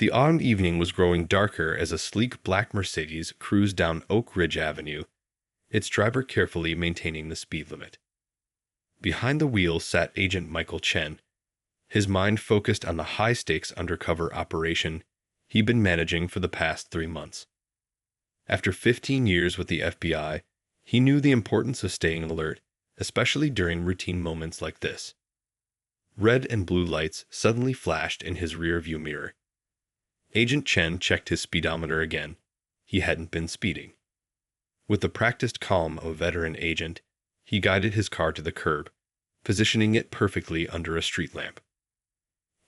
The autumn evening was growing darker as a sleek black Mercedes cruised down Oak Ridge Avenue, its driver carefully maintaining the speed limit. Behind the wheel sat Agent Michael Chen, his mind focused on the high-stakes undercover operation he'd been managing for the past 3 months. After 15 years with the FBI, he knew the importance of staying alert, especially during routine moments like this. Red and blue lights suddenly flashed in his rear-view mirror. Agent Chen checked his speedometer again. He hadn't been speeding. With the practiced calm of a veteran agent, he guided his car to the curb, positioning it perfectly under a street lamp.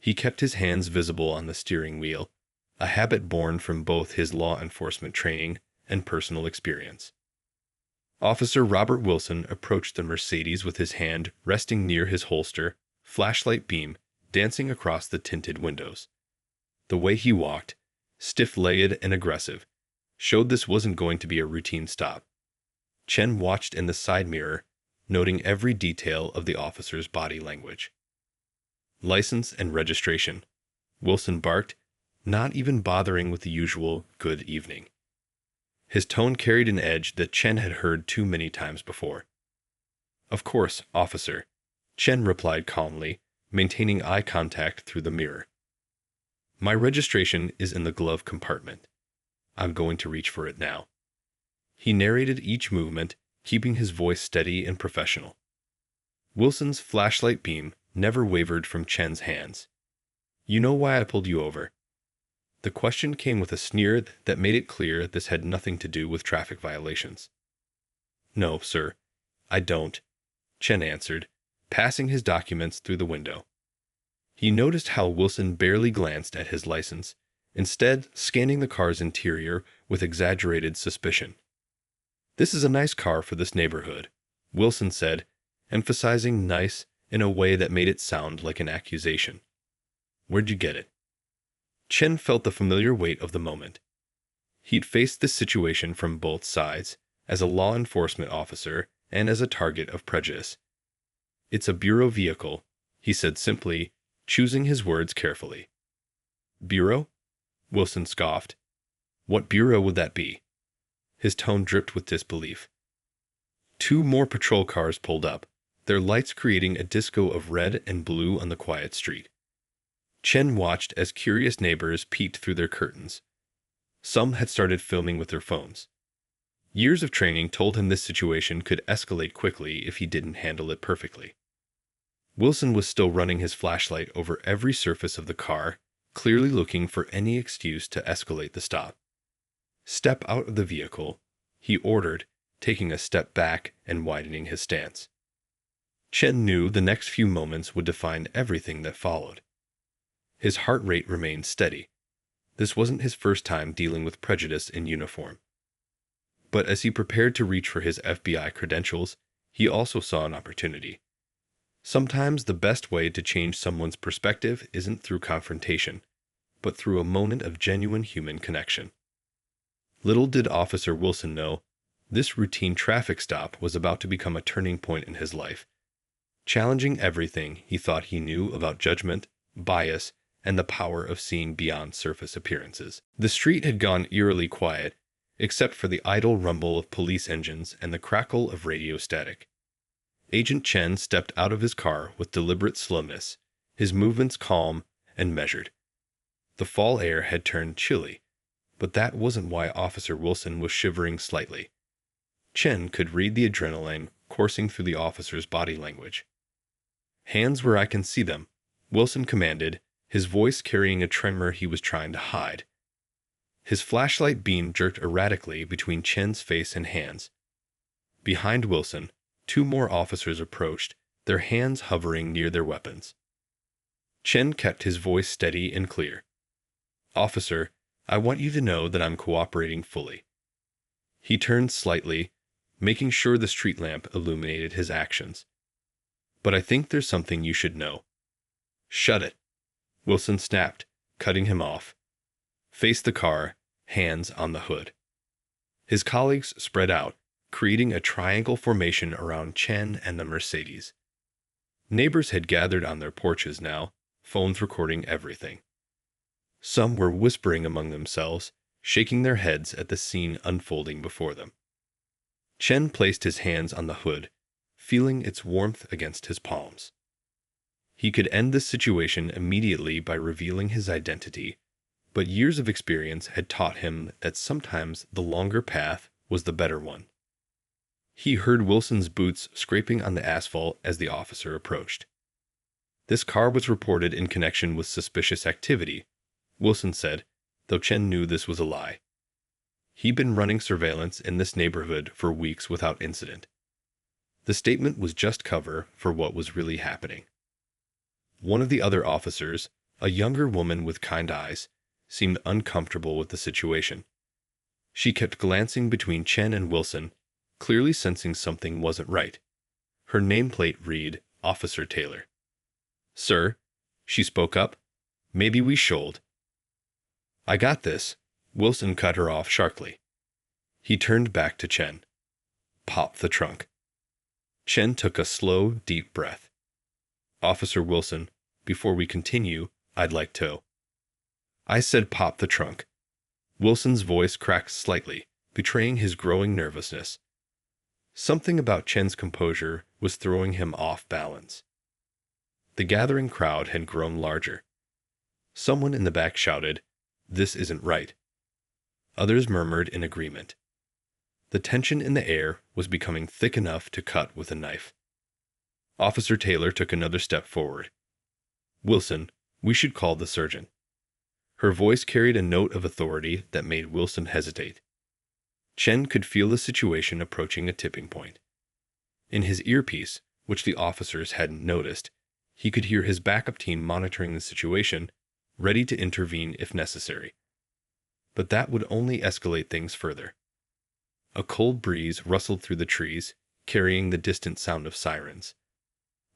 He kept his hands visible on the steering wheel, a habit born from both his law enforcement training and personal experience. Officer Robert Wilson approached the Mercedes with his hand resting near his holster, flashlight beam dancing across the tinted windows. The way he walked, stiff-legged and aggressive, showed this wasn't going to be a routine stop. Chen watched in the side mirror, noting every detail of the officer's body language. "License and registration," Wilson barked, not even bothering with the usual "good evening." His tone carried an edge that Chen had heard too many times before. "Of course, officer," Chen replied calmly, maintaining eye contact through the mirror. "My registration is in the glove compartment. I'm going to reach for it now." He narrated each movement, keeping his voice steady and professional. Wilson's flashlight beam never wavered from Chen's hands. "You know why I pulled you over?" The question came with a sneer that made it clear this had nothing to do with traffic violations. "No, sir, I don't," Chen answered, passing his documents through the window. He noticed how Wilson barely glanced at his license, instead scanning the car's interior with exaggerated suspicion. "This is a nice car for this neighborhood," Wilson said, emphasizing nice in a way that made it sound like an accusation. "Where'd you get it?" Chen felt the familiar weight of the moment. He'd faced this situation from both sides, as a law enforcement officer and as a target of prejudice. "It's a bureau vehicle," he said simply, choosing his words carefully. "Bureau?" Wilson scoffed. "What bureau would that be?" His tone dripped with disbelief. 2 more patrol cars pulled up, their lights creating a disco of red and blue on the quiet street. Chen watched as curious neighbors peeked through their curtains. Some had started filming with their phones. Years of training told him this situation could escalate quickly if he didn't handle it perfectly. Wilson was still running his flashlight over every surface of the car, clearly looking for any excuse to escalate the stop. "Step out of the vehicle," he ordered, taking a step back and widening his stance. Chen knew the next few moments would define everything that followed. His heart rate remained steady. This wasn't his first time dealing with prejudice in uniform. But as he prepared to reach for his FBI credentials, he also saw an opportunity. Sometimes the best way to change someone's perspective isn't through confrontation, but through a moment of genuine human connection. Little did Officer Wilson know, this routine traffic stop was about to become a turning point in his life, challenging everything he thought he knew about judgment, bias, and the power of seeing beyond surface appearances. The street had gone eerily quiet, except for the idle rumble of police engines and the crackle of radio static. Agent Chen stepped out of his car with deliberate slowness, his movements calm and measured. The fall air had turned chilly, but that wasn't why Officer Wilson was shivering slightly. Chen could read the adrenaline coursing through the officer's body language. "Hands where I can see them," Wilson commanded, his voice carrying a tremor he was trying to hide. His flashlight beam jerked erratically between Chen's face and hands. Behind Wilson, 2 more officers approached, their hands hovering near their weapons. Chen kept his voice steady and clear. "Officer, I want you to know that I'm cooperating fully." He turned slightly, making sure the street lamp illuminated his actions. "But I think there's something you should know." "Shut it," Wilson snapped, cutting him off. "Face the car, hands on the hood." His colleagues spread out, creating a triangle formation around Chen and the Mercedes. Neighbors had gathered on their porches now, phones recording everything. Some were whispering among themselves, shaking their heads at the scene unfolding before them. Chen placed his hands on the hood, feeling its warmth against his palms. He could end this situation immediately by revealing his identity, but years of experience had taught him that sometimes the longer path was the better one. He heard Wilson's boots scraping on the asphalt as the officer approached. This car was reported in connection with suspicious activity, Wilson said, though Chen knew this was a lie. He'd been running surveillance in this neighborhood for weeks without incident. The statement was just cover for what was really happening. One of the other officers, a younger woman with kind eyes, seemed uncomfortable with the situation. She kept glancing between Chen and Wilson, clearly sensing something wasn't right. Her nameplate read, Officer Taylor. "Sir," she spoke up, "maybe we should." "I got this," Wilson cut her off sharply. He turned back to Chen. "Pop the trunk." Chen took a slow, deep breath. "Officer Wilson, before we continue, I'd like to." "I said pop the trunk." Wilson's voice cracked slightly, betraying his growing nervousness. Something about Chen's composure was throwing him off balance. The gathering crowd had grown larger. Someone in the back shouted, "This isn't right." Others murmured in agreement. The tension in the air was becoming thick enough to cut with a knife. Officer Taylor took another step forward. "Wilson, we should call the surgeon." Her voice carried a note of authority that made Wilson hesitate. Chen could feel the situation approaching a tipping point. In his earpiece, which the officers hadn't noticed, he could hear his backup team monitoring the situation, ready to intervene if necessary. But that would only escalate things further. A cold breeze rustled through the trees, carrying the distant sound of sirens.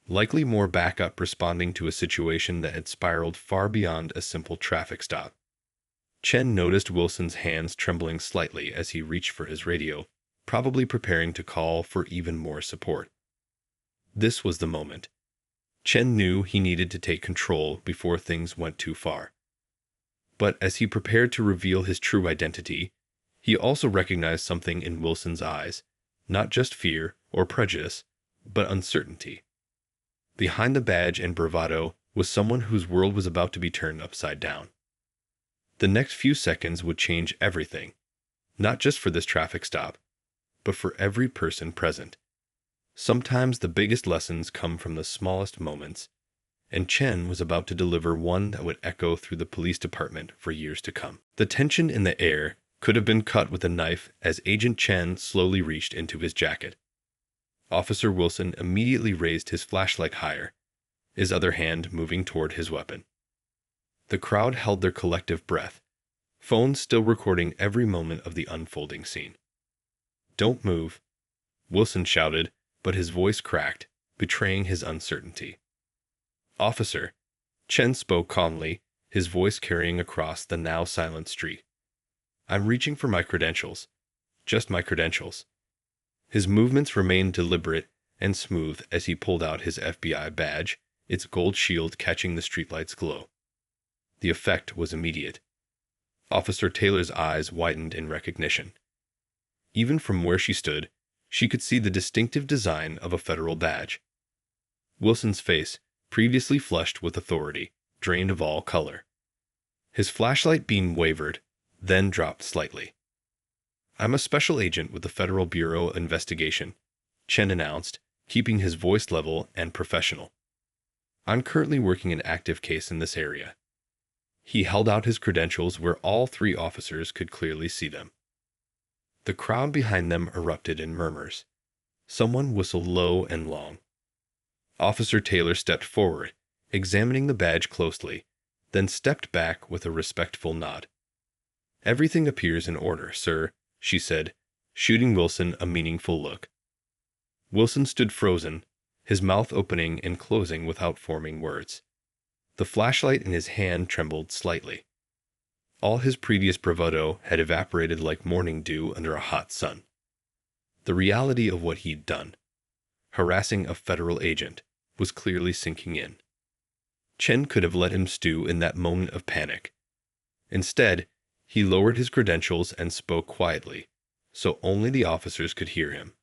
Likely more backup responding to a situation that had spiraled far beyond a simple traffic stop. Chen noticed Wilson's hands trembling slightly as he reached for his radio, probably preparing to call for even more support. This was the moment. Chen knew he needed to take control before things went too far. But as he prepared to reveal his true identity, he also recognized something in Wilson's eyes, not just fear or prejudice, but uncertainty. Behind the badge and bravado was someone whose world was about to be turned upside down. The next few seconds would change everything, not just for this traffic stop, but for every person present. Sometimes the biggest lessons come from the smallest moments, and Chen was about to deliver one that would echo through the police department for years to come. The tension in the air could have been cut with a knife as Agent Chen slowly reached into his jacket. Officer Wilson immediately raised his flashlight higher, his other hand moving toward his weapon. The crowd held their collective breath, phones still recording every moment of the unfolding scene. "Don't move," Wilson shouted, but his voice cracked, betraying his uncertainty. "Officer," Chen spoke calmly, his voice carrying across the now silent street. "I'm reaching for my credentials. Just my credentials." His movements remained deliberate and smooth as he pulled out his FBI badge, its gold shield catching the streetlight's glow. The effect was immediate. Officer Taylor's eyes widened in recognition. Even from where she stood, she could see the distinctive design of a federal badge. Wilson's face, previously flushed with authority, drained of all color. His flashlight beam wavered, then dropped slightly. "I'm a special agent with the Federal Bureau of Investigation," Chen announced, keeping his voice level and professional. "I'm currently working an active case in this area." He held out his credentials where all three officers could clearly see them. The crowd behind them erupted in murmurs. Someone whistled low and long. Officer Taylor stepped forward, examining the badge closely, then stepped back with a respectful nod. "Everything appears in order, sir," she said, shooting Wilson a meaningful look. Wilson stood frozen, his mouth opening and closing without forming words. The flashlight in his hand trembled slightly. All his previous bravado had evaporated like morning dew under a hot sun. The reality of what he'd done, harassing a federal agent, was clearly sinking in. Chen could have let him stew in that moment of panic, Instead, he lowered his credentials and spoke quietly, so only the officers could hear him.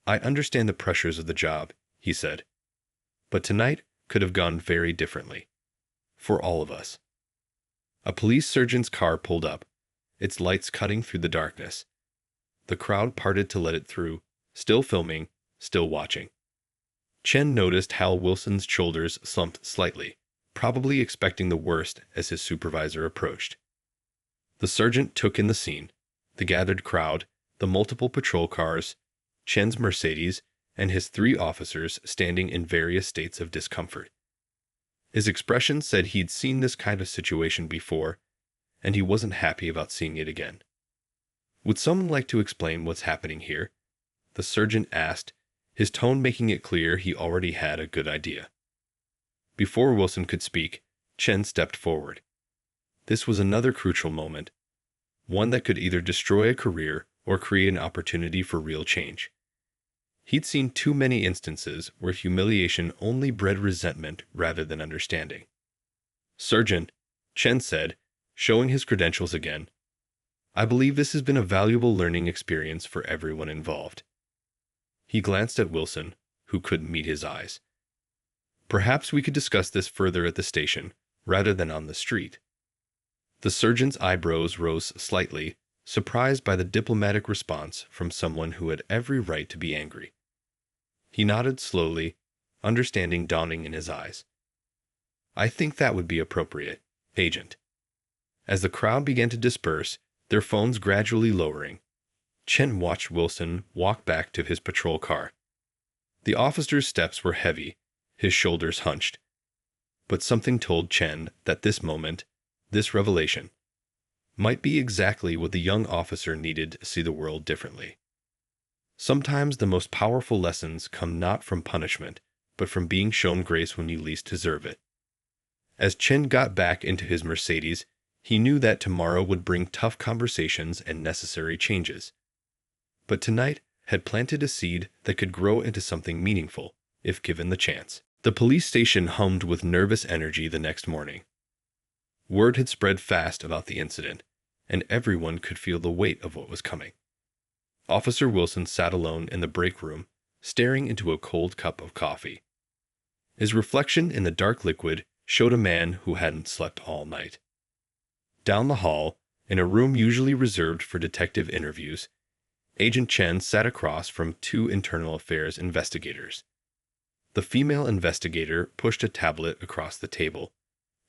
"I understand the pressures of the job," he said, "but tonight could have gone very differently. For all of us." A police surgeon's car pulled up, its lights cutting through the darkness. The crowd parted to let it through, still filming, still watching. Chen noticed Hal Wilson's shoulders slumped slightly, probably expecting the worst as his supervisor approached. The sergeant took in the scene, the gathered crowd, the multiple patrol cars, Chen's Mercedes, and his 3 officers standing in various states of discomfort. His expression said he'd seen this kind of situation before, and he wasn't happy about seeing it again. "Would someone like to explain what's happening here?" the sergeant asked, his tone making it clear he already had a good idea. Before Wilson could speak, Chen stepped forward. This was another crucial moment, one that could either destroy a career or create an opportunity for real change. He'd seen too many instances where humiliation only bred resentment rather than understanding. "Sergeant," Chen said, showing his credentials again, "I believe this has been a valuable learning experience for everyone involved." He glanced at Wilson, who couldn't meet his eyes. "Perhaps we could discuss this further at the station, rather than on the street." The surgeon's eyebrows rose slightly, surprised by the diplomatic response from someone who had every right to be angry. He nodded slowly, understanding dawning in his eyes. "I think that would be appropriate, Agent." As the crowd began to disperse, their phones gradually lowering, Chen watched Wilson walk back to his patrol car. The officer's steps were heavy, his shoulders hunched. But something told Chen that this moment, this revelation, might be exactly what the young officer needed to see the world differently. Sometimes the most powerful lessons come not from punishment, but from being shown grace when you least deserve it. As Chen got back into his Mercedes, he knew that tomorrow would bring tough conversations and necessary changes. But tonight had planted a seed that could grow into something meaningful, if given the chance. The police station hummed with nervous energy the next morning. Word had spread fast about the incident, and everyone could feel the weight of what was coming. Officer Wilson sat alone in the break room, staring into a cold cup of coffee. His reflection in the dark liquid showed a man who hadn't slept all night. Down the hall, in a room usually reserved for detective interviews, Agent Chen sat across from 2 internal affairs investigators. The female investigator pushed a tablet across the table,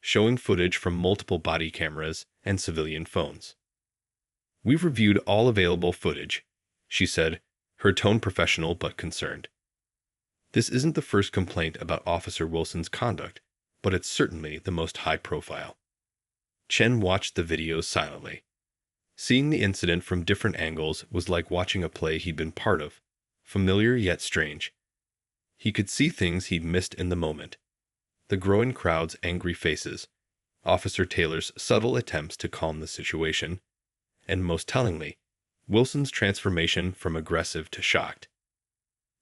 showing footage from multiple body cameras and civilian phones. "We've reviewed all available footage," she said, her tone professional but concerned. "This isn't the first complaint about Officer Wilson's conduct, but it's certainly the most high profile." Chen watched the videos silently. Seeing the incident from different angles was like watching a play he'd been part of, familiar yet strange. He could see things he'd missed in the moment. The growing crowd's angry faces, Officer Taylor's subtle attempts to calm the situation, and most tellingly, Wilson's transformation from aggressive to shocked.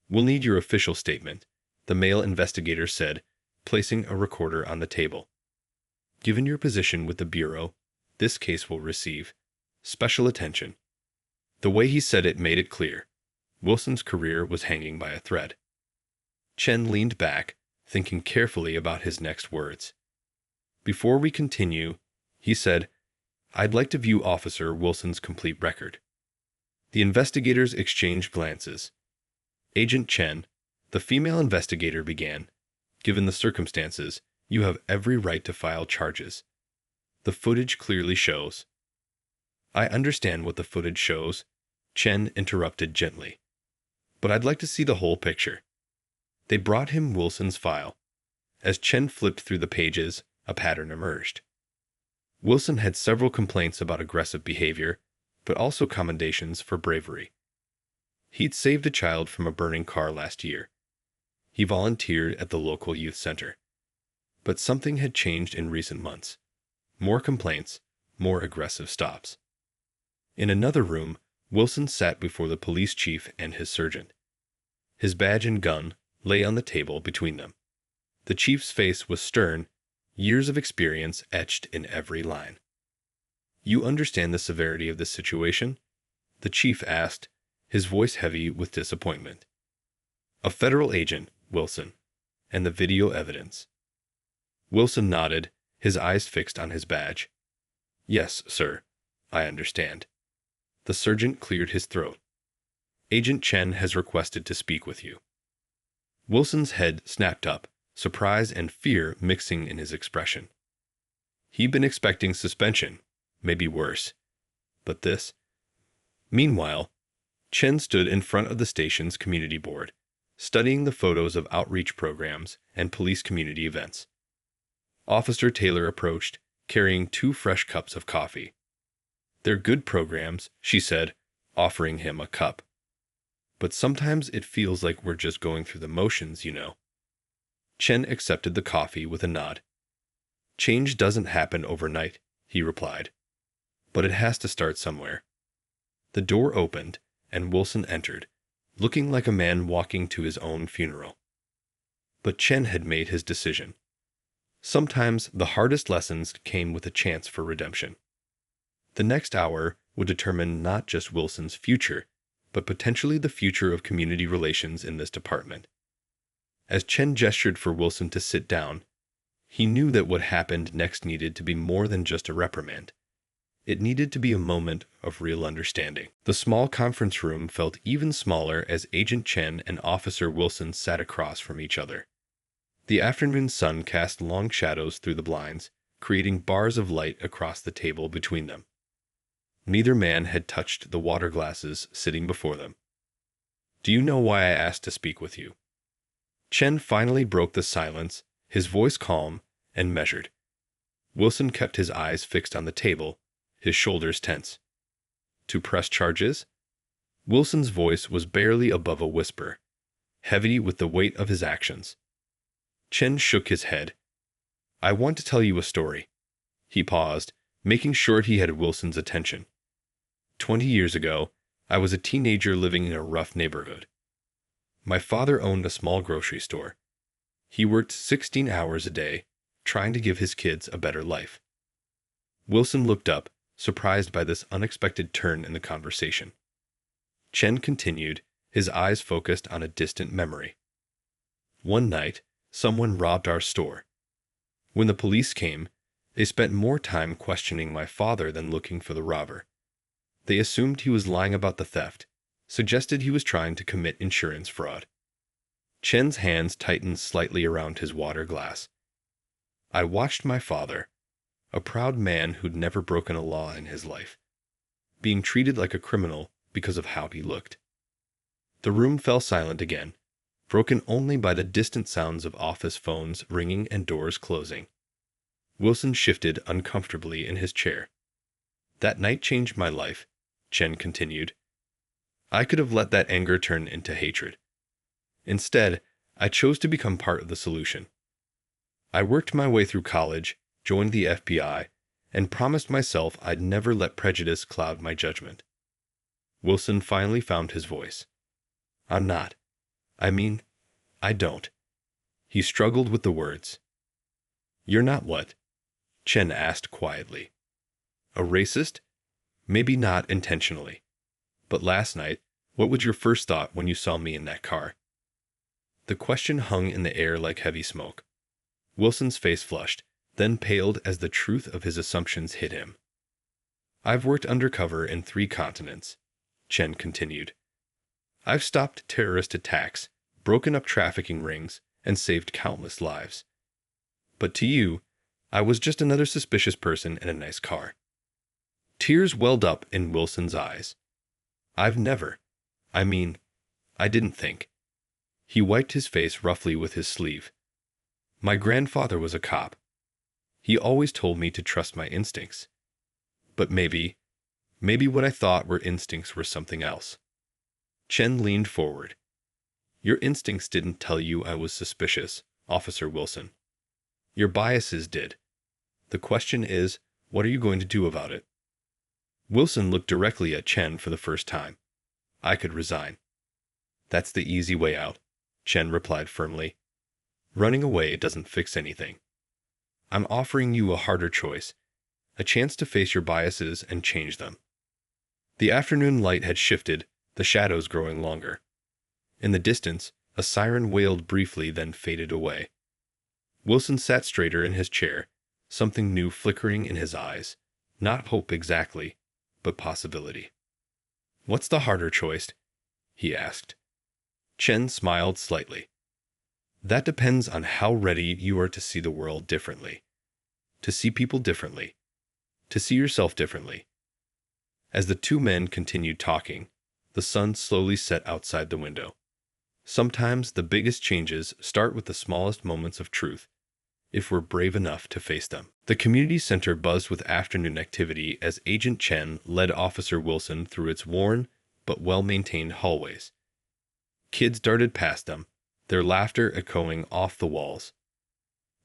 "We'll need your official statement," the male investigator said, placing a recorder on the table. "Given your position with the Bureau, this case will receive special attention." The way he said it made it clear. Wilson's career was hanging by a thread. Chen leaned back, thinking carefully about his next words. "Before we continue," he said, "I'd like to view Officer Wilson's complete record." The investigators exchanged glances. "Agent Chen," the female investigator began, "given the circumstances, you have every right to file charges. The footage clearly shows." "I understand what the footage shows," Chen interrupted gently. "But I'd like to see the whole picture." They brought him Wilson's file. As Chen flipped through the pages, a pattern emerged. Wilson had several complaints about aggressive behavior, but also commendations for bravery. He'd saved a child from a burning car last year. He volunteered at the local youth center. But something had changed in recent months. More complaints, more aggressive stops. In another room, Wilson sat before the police chief and his sergeant. His badge and gun lay on the table between them. The chief's face was stern, years of experience etched in every line. You understand the severity of this situation? The chief asked, his voice heavy with disappointment. A federal agent, Wilson, and the video evidence. Wilson nodded, his eyes fixed on his badge. Yes, sir. I understand. The sergeant cleared his throat. Agent Chen has requested to speak with you. Wilson's head snapped up, surprise and fear mixing in his expression. He'd been expecting suspension, maybe worse. But this? Meanwhile, Chen stood in front of the station's community board, studying the photos of outreach programs and police community events. Officer Taylor approached, carrying 2 fresh cups of coffee. They're good programs, she said, offering him a cup. But sometimes it feels like we're just going through the motions, you know. Chen accepted the coffee with a nod. Change doesn't happen overnight, he replied. But it has to start somewhere. The door opened, and Wilson entered, looking like a man walking to his own funeral. But Chen had made his decision. Sometimes the hardest lessons came with a chance for redemption. The next hour would determine not just Wilson's future, but potentially the future of community relations in this department. As Chen gestured for Wilson to sit down, he knew that what happened next needed to be more than just a reprimand. It needed to be a moment of real understanding. The small conference room felt even smaller as Agent Chen and Officer Wilson sat across from each other. The afternoon sun cast long shadows through the blinds, creating bars of light across the table between them. Neither man had touched the water glasses sitting before them. Do you know why I asked to speak with you? Chen finally broke the silence, his voice calm and measured. Wilson kept his eyes fixed on the table, his shoulders tense. To press charges? Wilson's voice was barely above a whisper, heavy with the weight of his actions. Chen shook his head. I want to tell you a story. He paused, making sure he had Wilson's attention. 20 years ago, I was a teenager living in a rough neighborhood. My father owned a small grocery store. He worked 16 hours a day, trying to give his kids a better life. Wilson looked up, surprised by this unexpected turn in the conversation. Chen continued, his eyes focused on a distant memory. One night, someone robbed our store. When the police came, they spent more time questioning my father than looking for the robber. They assumed he was lying about the theft, suggested he was trying to commit insurance fraud. Chen's hands tightened slightly around his water glass. I watched my father, a proud man who'd never broken a law in his life, being treated like a criminal because of how he looked. The room fell silent again, broken only by the distant sounds of office phones ringing and doors closing. Wilson shifted uncomfortably in his chair. That night changed my life, Chen continued. I could have let that anger turn into hatred. Instead, I chose to become part of the solution. I worked my way through college, joined the FBI, and promised myself I'd never let prejudice cloud my judgment. Wilson finally found his voice. I'm not. I don't. He struggled with the words. You're not what? Chen asked quietly. A racist? Maybe not intentionally. But last night, what was your first thought when you saw me in that car? The question hung in the air like heavy smoke. Wilson's face flushed, then paled as the truth of his assumptions hit him. I've worked undercover in 3 continents, Chen continued. I've stopped terrorist attacks, broken up trafficking rings, and saved countless lives. But to you, I was just another suspicious person in a nice car. Tears welled up in Wilson's eyes. I didn't think. He wiped his face roughly with his sleeve. My grandfather was a cop. He always told me to trust my instincts. But maybe what I thought were instincts were something else. Chen leaned forward. Your instincts didn't tell you I was suspicious, Officer Wilson. Your biases did. The question is, what are you going to do about it? Wilson looked directly at Chen for the first time. I could resign. That's the easy way out, Chen replied firmly. Running away doesn't fix anything. I'm offering you a harder choice. a chance to face your biases and change them. The afternoon light had shifted, the shadows growing longer. In the distance, a siren wailed briefly then faded away. Wilson sat straighter in his chair, something new flickering in his eyes. Not hope exactly, but possibility. "What's the harder choice?" he asked. Chen smiled slightly. "That depends on how ready you are to see the world differently, to see people differently, to see yourself differently." As the two men continued talking, the sun slowly set outside the window. Sometimes the biggest changes start with the smallest moments of truth, if we're brave enough to face them. The community center buzzed with afternoon activity as Agent Chen led Officer Wilson through its worn but well-maintained hallways. Kids darted past them, their laughter echoing off the walls.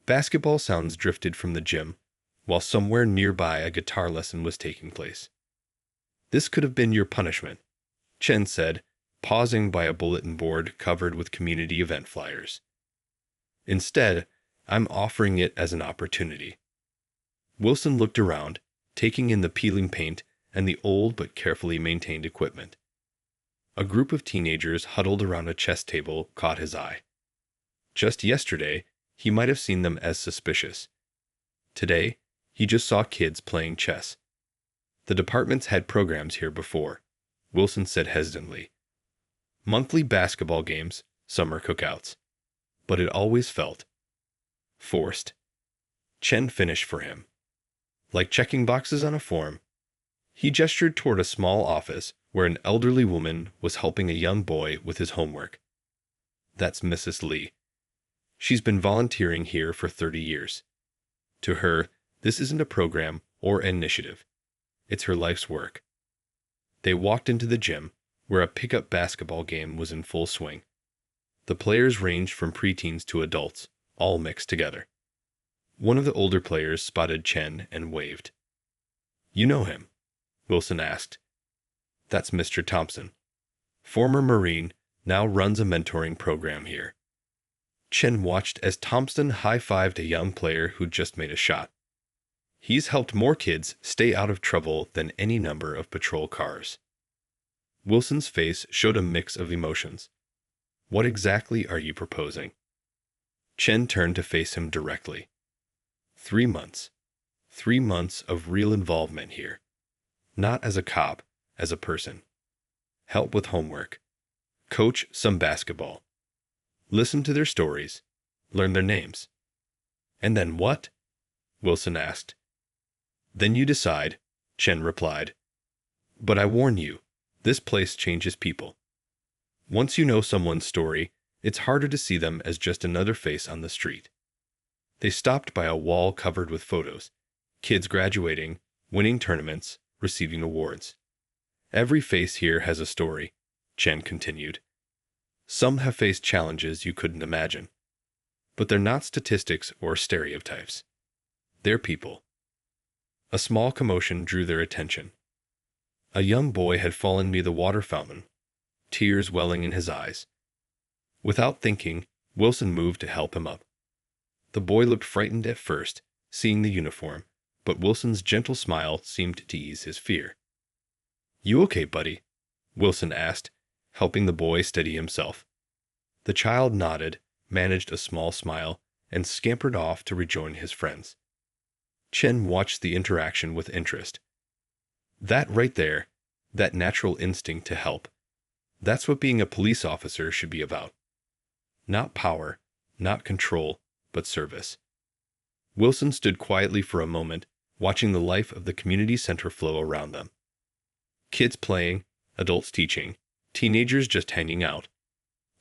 Basketball sounds drifted from the gym, while somewhere nearby a guitar lesson was taking place. "This could have been your punishment," Chen said, pausing by a bulletin board covered with community event flyers. "Instead, I'm offering it as an opportunity." Wilson looked around, taking in the peeling paint and the old but carefully maintained equipment. A group of teenagers huddled around a chess table caught his eye. Just yesterday, he might have seen them as suspicious. Today, he just saw kids playing chess. "The department's had programs here before," Wilson said hesitantly. "Monthly basketball games, summer cookouts. But it always felt forced." Chen finished for him. "Like checking boxes on a form." He gestured toward a small office where an elderly woman was helping a young boy with his homework. "That's Mrs. Lee. She's been volunteering here for 30 years. To her, this isn't a program or an initiative. It's her life's work." They walked into the gym, where a pickup basketball game was in full swing. The players ranged from preteens to adults, all mixed together. One of the older players spotted Chen and waved. "You know him?" Wilson asked. "That's Mr. Thompson. Former Marine, now runs a mentoring program here." Chen watched as Thompson high-fived a young player who'd just made a shot. "He's helped more kids stay out of trouble than any number of patrol cars." Wilson's face showed a mix of emotions. "What exactly are you proposing?" Chen turned to face him directly. 3 months. 3 months of real involvement here. Not as a cop, as a person. Help with homework. Coach some basketball. Listen to their stories. Learn their names. "And then what?" Wilson asked. "Then you decide," Chen replied. "But I warn you, this place changes people. Once you know someone's story, it's harder to see them as just another face on the street." They stopped by a wall covered with photos. Kids graduating, winning tournaments, receiving awards. "Every face here has a story," Chen continued. "Some have faced challenges you couldn't imagine. But they're not statistics or stereotypes. They're people." A small commotion drew their attention. A young boy had fallen near the water fountain, tears welling in his eyes. Without thinking, Wilson moved to help him up. The boy looked frightened at first, seeing the uniform, but Wilson's gentle smile seemed to ease his fear. "You okay, buddy?" Wilson asked, helping the boy steady himself. The child nodded, managed a small smile, and scampered off to rejoin his friends. Chen watched the interaction with interest. That right there, that natural instinct to help, that's what being a police officer should be about. Not power, not control, but service. Wilson stood quietly for a moment, watching the life of the community center flow around them. Kids playing, adults teaching, teenagers just hanging out.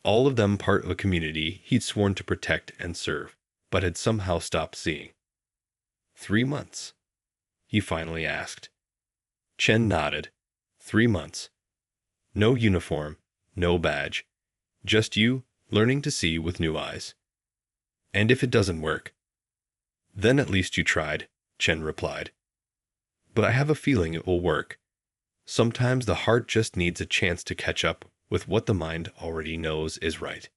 All of them part of a community he'd sworn to protect and serve, but had somehow stopped seeing. 3 months? He finally asked. Chen nodded. 3 months. No uniform, no badge. Just you, learning to see with new eyes. And if it doesn't work? Then at least you tried, Chen replied. But I have a feeling it will work. Sometimes the heart just needs a chance to catch up with what the mind already knows is right.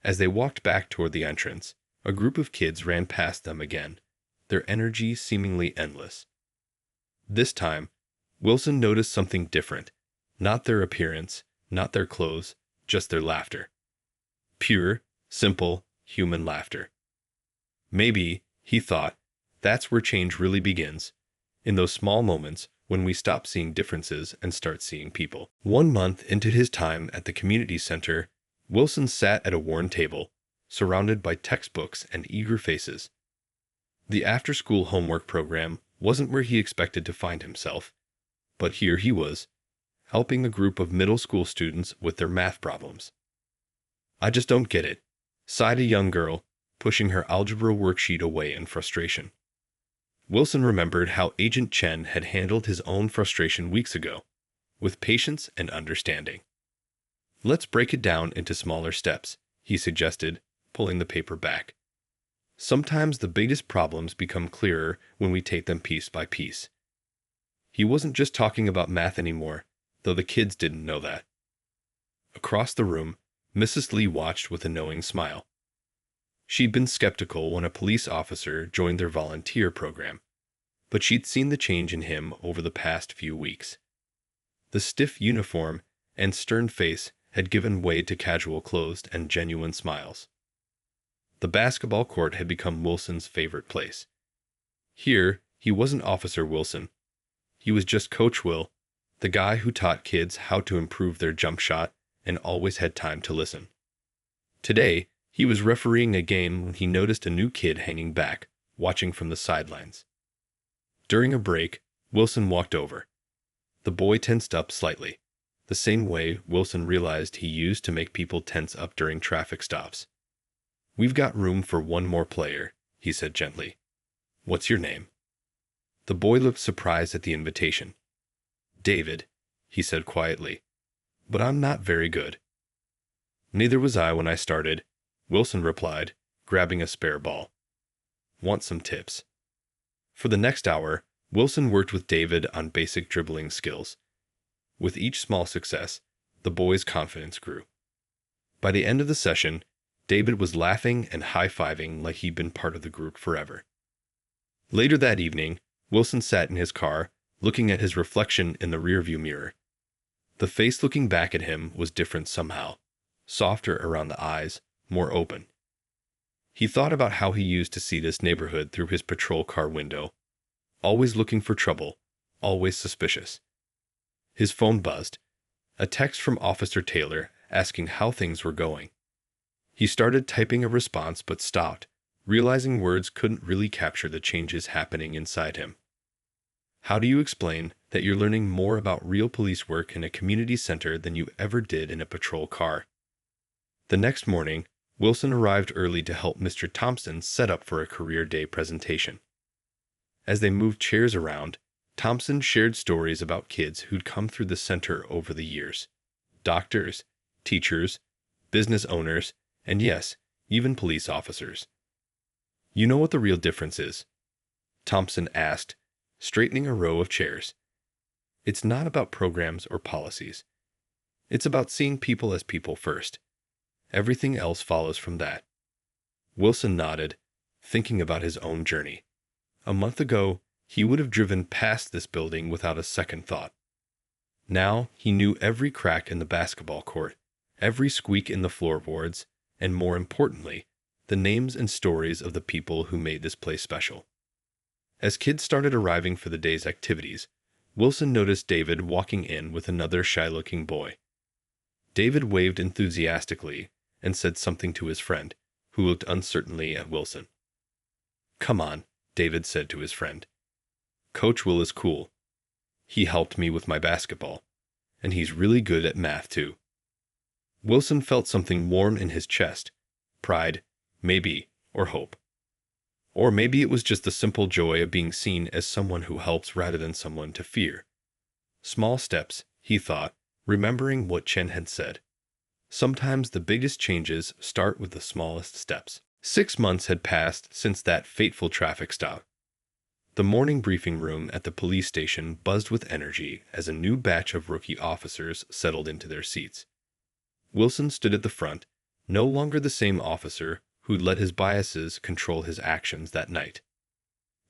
As they walked back toward the entrance, a group of kids ran past them again, their energy seemingly endless. This time, Wilson noticed something different. Not their appearance, not their clothes, just their laughter. Pure, simple, human laughter. Maybe, he thought, that's where change really begins, in those small moments when we stop seeing differences and start seeing people. 1 month into his time at the community center, Wilson sat at a worn table, surrounded by textbooks and eager faces. The after-school homework program wasn't where he expected to find himself, but here he was, helping a group of middle school students with their math problems. "I just don't get it," sighed a young girl, pushing her algebra worksheet away in frustration. Wilson remembered how Agent Chen had handled his own frustration weeks ago, with patience and understanding. "Let's break it down into smaller steps," he suggested, pulling the paper back. "Sometimes the biggest problems become clearer when we take them piece by piece." He wasn't just talking about math anymore, though the kids didn't know that. Across the room, Mrs. Lee watched with a knowing smile. She'd been skeptical when a police officer joined their volunteer program, but she'd seen the change in him over the past few weeks. The stiff uniform and stern face had given way to casual clothes and genuine smiles. The basketball court had become Wilson's favorite place. Here, he wasn't Officer Wilson. He was just Coach Will, the guy who taught kids how to improve their jump shot and always had time to listen. Today, he was refereeing a game when he noticed a new kid hanging back, watching from the sidelines. During a break, Wilson walked over. The boy tensed up slightly, the same way Wilson realized he used to make people tense up during traffic stops. "We've got room for one more player," he said gently. "What's your name?" The boy looked surprised at the invitation. "David," he said quietly, "but I'm not very good." "Neither was I when I started," Wilson replied, grabbing a spare ball. "Want some tips?" For the next hour, Wilson worked with David on basic dribbling skills. With each small success, the boy's confidence grew. By the end of the session, David was laughing and high-fiving like he'd been part of the group forever. Later that evening, Wilson sat in his car, looking at his reflection in the rearview mirror. The face looking back at him was different somehow, softer around the eyes, more open. He thought about how he used to see this neighborhood through his patrol car window, always looking for trouble, always suspicious. His phone buzzed, a text from Officer Taylor asking how things were going. He started typing a response but stopped, realizing words couldn't really capture the changes happening inside him. "How do you explain that you're learning more about real police work in a community center than you ever did in a patrol car?" The next morning, Wilson arrived early to help Mr. Thompson set up for a career day presentation. As they moved chairs around, Thompson shared stories about kids who'd come through the center over the years. Doctors, teachers, business owners, and yes, even police officers. "You know what the real difference is?" Thompson asked, straightening a row of chairs. "It's not about programs or policies. It's about seeing people as people first. Everything else follows from that." Wilson nodded, thinking about his own journey. A month ago, he would have driven past this building without a second thought. Now, he knew every crack in the basketball court, every squeak in the floorboards, and more importantly, the names and stories of the people who made this place special. As kids started arriving for the day's activities, Wilson noticed David walking in with another shy-looking boy. David waved enthusiastically and said something to his friend, who looked uncertainly at Wilson. "Come on," David said to his friend. "Coach Will is cool. He helped me with my basketball, and he's really good at math too." Wilson felt something warm in his chest, pride, maybe, or hope. Or maybe it was just the simple joy of being seen as someone who helps rather than someone to fear. Small steps, he thought, remembering what Chen had said. Sometimes the biggest changes start with the smallest steps. 6 months had passed since that fateful traffic stop. The morning briefing room at the police station buzzed with energy as a new batch of rookie officers settled into their seats. Wilson stood at the front, no longer the same officer who'd let his biases control his actions that night.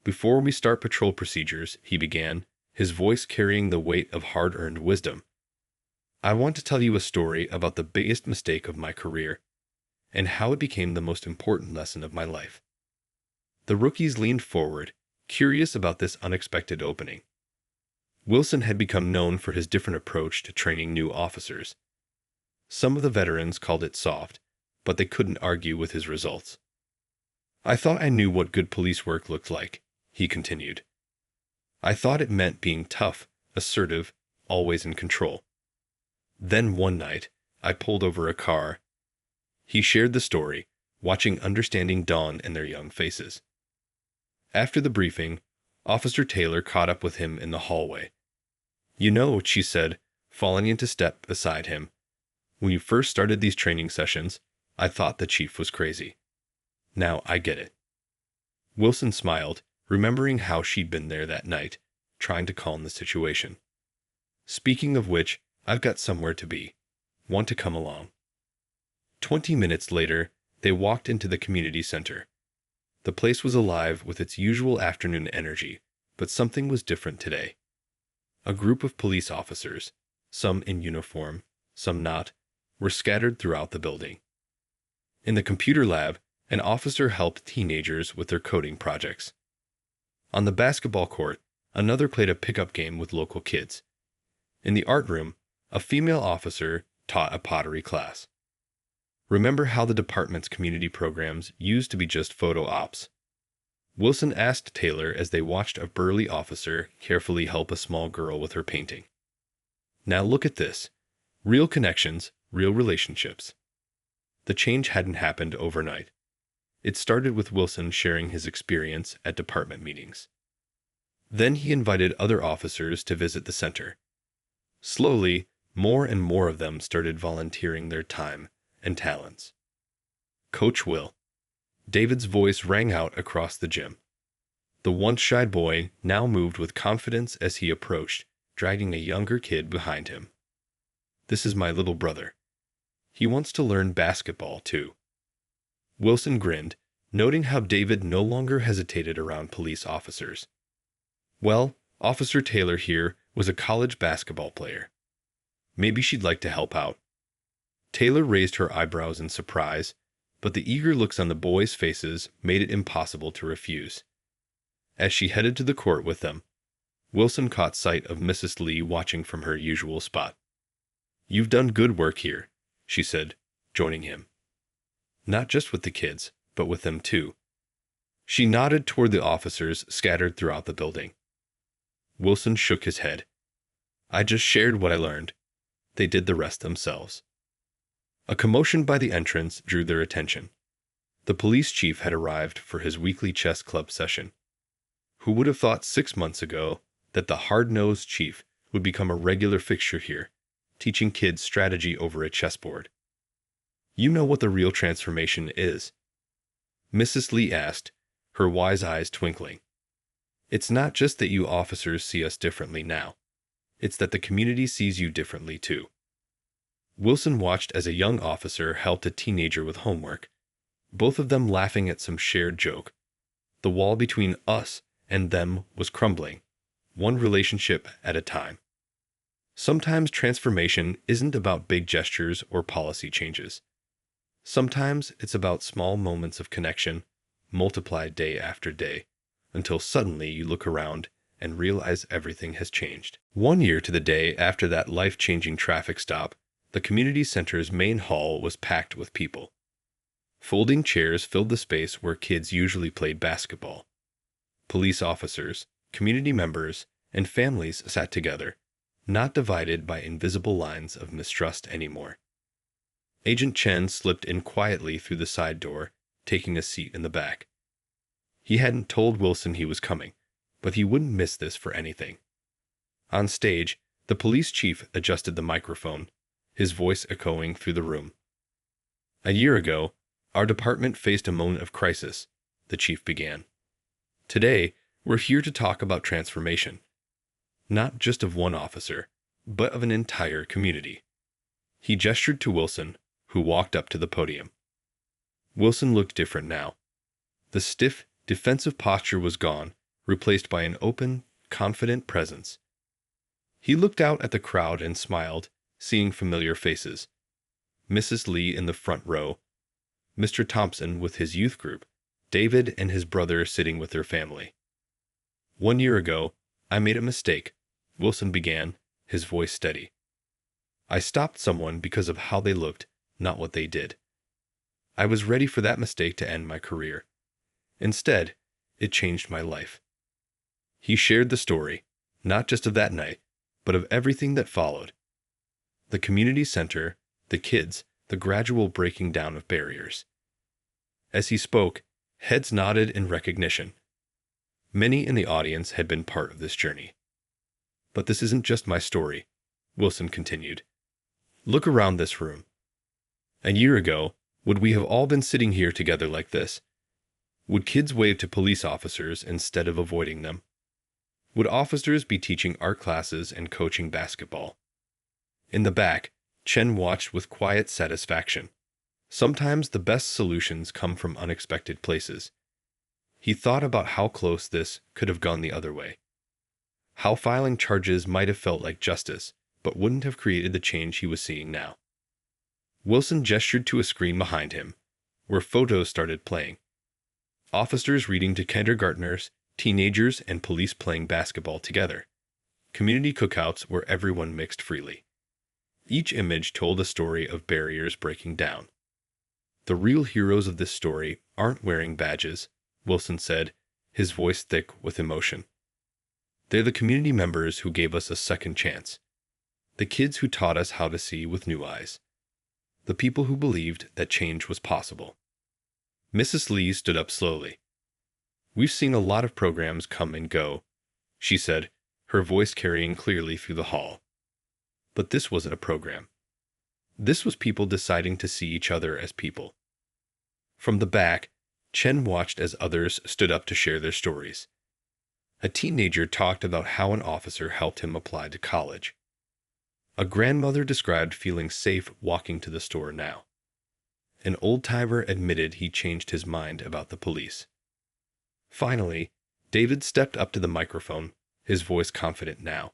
Before we start patrol procedures, he began, his voice carrying the weight of hard-earned wisdom, I want to tell you a story about the biggest mistake of my career and how it became the most important lesson of my life. The rookies leaned forward, curious about this unexpected opening. Wilson had become known for his different approach to training new officers. Some of the veterans called it soft, but they couldn't argue with his results. I thought I knew what good police work looked like, he continued. I thought it meant being tough, assertive, always in control. Then one night, I pulled over a car. He shared the story, watching understanding dawn in their young faces. After the briefing, Officer Taylor caught up with him in the hallway. You know, she said, falling into step beside him, when you first started these training sessions, I thought the chief was crazy. Now I get it. Wilson smiled, remembering how she'd been there that night, trying to calm the situation. Speaking of which, I've got somewhere to be. Want to come along? 20 minutes later, they walked into the community center. The place was alive with its usual afternoon energy, but something was different today. A group of police officers, some in uniform, some not, were scattered throughout the building. In the computer lab, an officer helped teenagers with their coding projects. On the basketball court, another played a pickup game with local kids. In the art room, a female officer taught a pottery class. Remember how the department's community programs used to be just photo ops? Wilson asked Taylor as they watched a burly officer carefully help a small girl with her painting. Now look at this. Real connections, real relationships. The change hadn't happened overnight. It started with Wilson sharing his experience at department meetings. Then he invited other officers to visit the center. Slowly, more and more of them started volunteering their time and talents. Coach Will. David's voice rang out across the gym. The once shy boy now moved with confidence as he approached, dragging a younger kid behind him. This is my little brother. He wants to learn basketball, too. Wilson grinned, noting how David no longer hesitated around police officers. Well, Officer Taylor here was a college basketball player. Maybe she'd like to help out. Taylor raised her eyebrows in surprise, but the eager looks on the boys' faces made it impossible to refuse. As she headed to the court with them, Wilson caught sight of Mrs. Lee watching from her usual spot. You've done good work here, she said, joining him. Not just with the kids, but with them too. She nodded toward the officers scattered throughout the building. Wilson shook his head. I just shared what I learned. They did the rest themselves. A commotion by the entrance drew their attention. The police chief had arrived for his weekly chess club session. Who would have thought 6 months ago that the hard-nosed chief would become a regular fixture here, teaching kids strategy over a chessboard? You know what the real transformation is? Mrs. Lee asked, her wise eyes twinkling. It's not just that you officers see us differently now. It's that the community sees you differently too. Wilson watched as a young officer helped a teenager with homework, both of them laughing at some shared joke. The wall between us and them was crumbling, one relationship at a time. Sometimes transformation isn't about big gestures or policy changes. Sometimes it's about small moments of connection, multiplied day after day, until suddenly you look around and realize everything has changed. 1 year to the day after that life-changing traffic stop, the community center's main hall was packed with people. Folding chairs filled the space where kids usually played basketball. Police officers, community members, and families sat together, not divided by invisible lines of mistrust anymore. Agent Chen slipped in quietly through the side door, taking a seat in the back. He hadn't told Wilson he was coming, but he wouldn't miss this for anything. On stage, the police chief adjusted the microphone, his voice echoing through the room. A year ago, our department faced a moment of crisis, the chief began. Today, we're here to talk about transformation. Not just of one officer, but of an entire community. He gestured to Wilson, who walked up to the podium. Wilson looked different now. The stiff, defensive posture was gone, replaced by an open, confident presence. He looked out at the crowd and smiled, seeing familiar faces. Mrs. Lee in the front row, Mr. Thompson with his youth group, David and his brother sitting with their family. "1 year ago, I made a mistake," Wilson began, his voice steady. "I stopped someone because of how they looked, not what they did. I was ready for that mistake to end my career. Instead, it changed my life." He shared the story, not just of that night, but of everything that followed. The community center, the kids, the gradual breaking down of barriers. As he spoke, heads nodded in recognition. Many in the audience had been part of this journey. "But this isn't just my story," Wilson continued. "Look around this room. A year ago, would we have all been sitting here together like this? Would kids wave to police officers instead of avoiding them? Would officers be teaching art classes and coaching basketball?" In the back, Chen watched with quiet satisfaction. Sometimes the best solutions come from unexpected places. He thought about how close this could have gone the other way. How filing charges might have felt like justice, but wouldn't have created the change he was seeing now. Wilson gestured to a screen behind him, where photos started playing. Officers reading to kindergartners, teenagers, and police playing basketball together. Community cookouts where everyone mixed freely. Each image told a story of barriers breaking down. "The real heroes of this story aren't wearing badges," Wilson said, his voice thick with emotion. "They're the community members who gave us a second chance. The kids who taught us how to see with new eyes. The people who believed that change was possible." Mrs. Lee stood up slowly. "We've seen a lot of programs come and go," she said, her voice carrying clearly through the hall. "But this wasn't a program. This was people deciding to see each other as people." From the back, Chen watched as others stood up to share their stories. A teenager talked about how an officer helped him apply to college. A grandmother described feeling safe walking to the store now. An old-timer admitted he changed his mind about the police. Finally, David stepped up to the microphone, his voice confident now.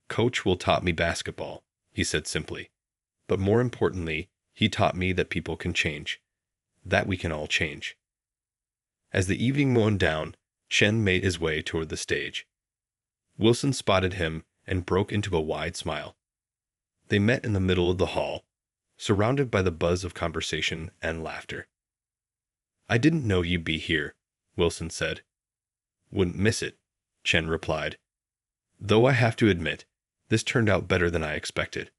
"Coach Will taught me basketball," he said simply. "But more importantly, he taught me that people can change, that we can all change." As the evening wound down, Chen made his way toward the stage. Wilson spotted him and broke into a wide smile. They met in the middle of the hall, surrounded by the buzz of conversation and laughter. "I didn't know you'd be here," Wilson said. "Wouldn't miss it," Chen replied. "Though I have to admit, this turned out better than I expected."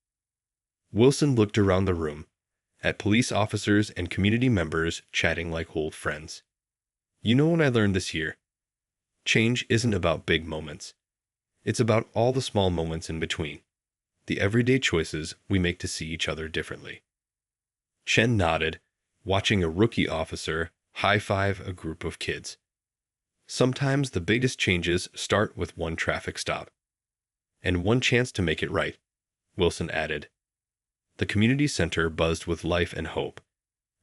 Wilson looked around the room, at police officers and community members chatting like old friends. "You know what I learned this year? Change isn't about big moments. It's about all the small moments in between, the everyday choices we make to see each other differently." Chen nodded, watching a rookie officer high-five a group of kids. "Sometimes the biggest changes start with one traffic stop. And one chance to make it right," Wilson added. The community center buzzed with life and hope,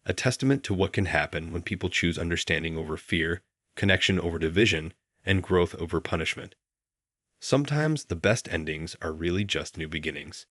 a testament to what can happen when people choose understanding over fear, connection over division, and growth over punishment. Sometimes the best endings are really just new beginnings.